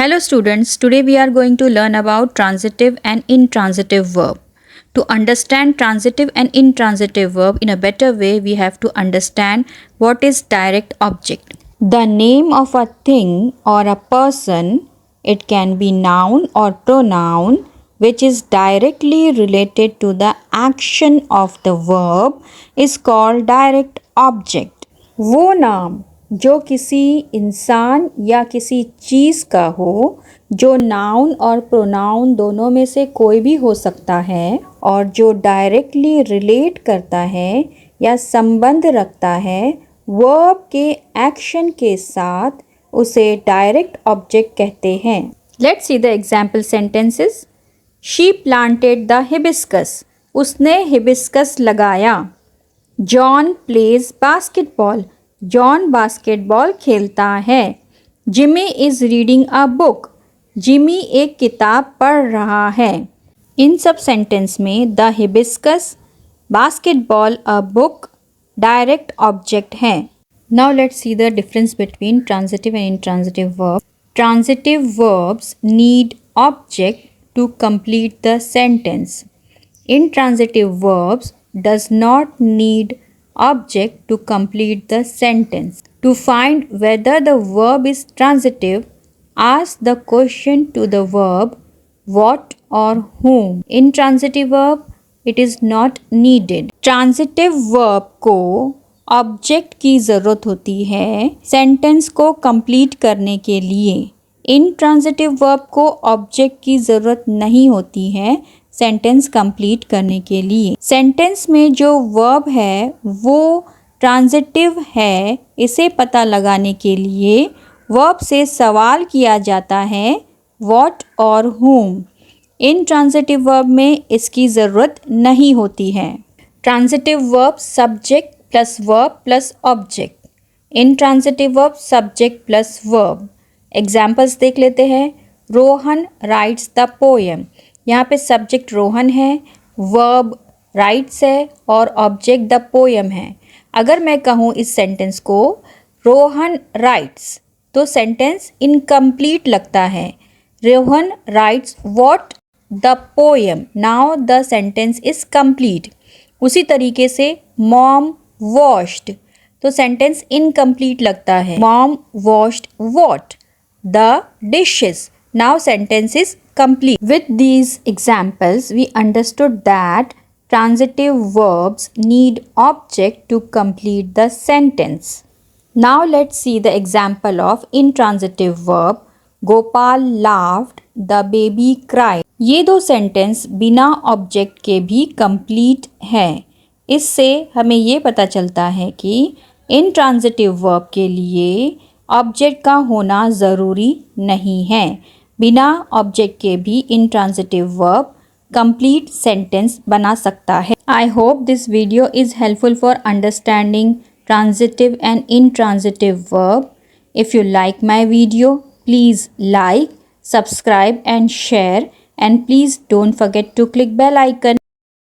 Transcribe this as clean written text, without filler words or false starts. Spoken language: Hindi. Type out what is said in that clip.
Hello students, today we are going to learn about transitive and intransitive verb. To understand transitive and intransitive verb in a better way, we have to understand what is direct object. The name of a thing or a person, it can be noun or pronoun, which is directly related to the action of the verb is called direct object. वो नाम जो किसी इंसान या किसी चीज़ का हो, जो नाउन और प्रोनाउन दोनों में से कोई भी हो सकता है और जो डायरेक्टली रिलेट करता है या संबंध रखता है वर्ब के एक्शन के साथ, उसे डायरेक्ट ऑब्जेक्ट कहते हैं. Let's see the example sentences. She planted the hibiscus. उसने हिबिस्कस लगाया. John plays basketball. John basketball खेलता है. Jimmy is reading a book. Jimmy एक किताब पढ़ रहा है. इन सब सेंटेंस में the hibiscus, basketball, a book direct object है. Now let's see the difference between transitive and intransitive verb. Transitive verbs need object to complete the sentence. Intransitive verbs does not need object to complete the sentence. To find whether the verb is transitive, ask the question to the verb what or whom. Intransitive verb, it is not needed. Transitive verb को ऑब्जेक्ट की ज़रूरत होती है सेंटेंस को कंप्लीट करने के लिए. इनट्रांजिटिव वर्ब को ऑब्जेक्ट की ज़रूरत नहीं होती है सेंटेंस कंप्लीट करने के लिए. सेंटेंस में जो वर्ब है वो ट्रांजिटिव है, इसे पता लगाने के लिए वर्ब से सवाल किया जाता है व्हाट और whom. इनट्रांजिटिव वर्ब में इसकी ज़रूरत नहीं होती है. Transitive verb subject plus verb plus object. Intransitive verb subject plus verb. Examples देख लेते हैं. Rohan rights the poem. यहाँ पे सब्जेक्ट रोहन है, वर्ब राइट्स है और ऑब्जेक्ट द पोएम है. अगर मैं कहूँ इस सेंटेंस को रोहन राइट्स तो सेंटेंस इनकम्प्लीट लगता है. Rohan rights what the poem, now the sentence is complete. उसी तरीके से मॉम वॉश्ड तो सेंटेंस इनकम्प्लीट लगता है. Mom washed what the dishes. Now sentence is complete. With these examples, we understood that transitive verbs need object to complete the sentence. Now let's see the example of intransitive verb. Gopal laughed, the baby cried. ये दो सेंटेंस बिना ऑब्जेक्ट के भी कंप्लीट है. इससे हमें ये पता चलता है कि इंट्रांजिटिव वर्ब के लिए ऑब्जेक्ट का होना ज़रूरी नहीं है. बिना ऑब्जेक्ट के भी इंट्रांजिटिव वर्ब कंप्लीट सेंटेंस बना सकता है. I hope this video is helpful for understanding transitive and intransitive verb. If you like my video, please like, subscribe and share, and please don't forget to click bell icon.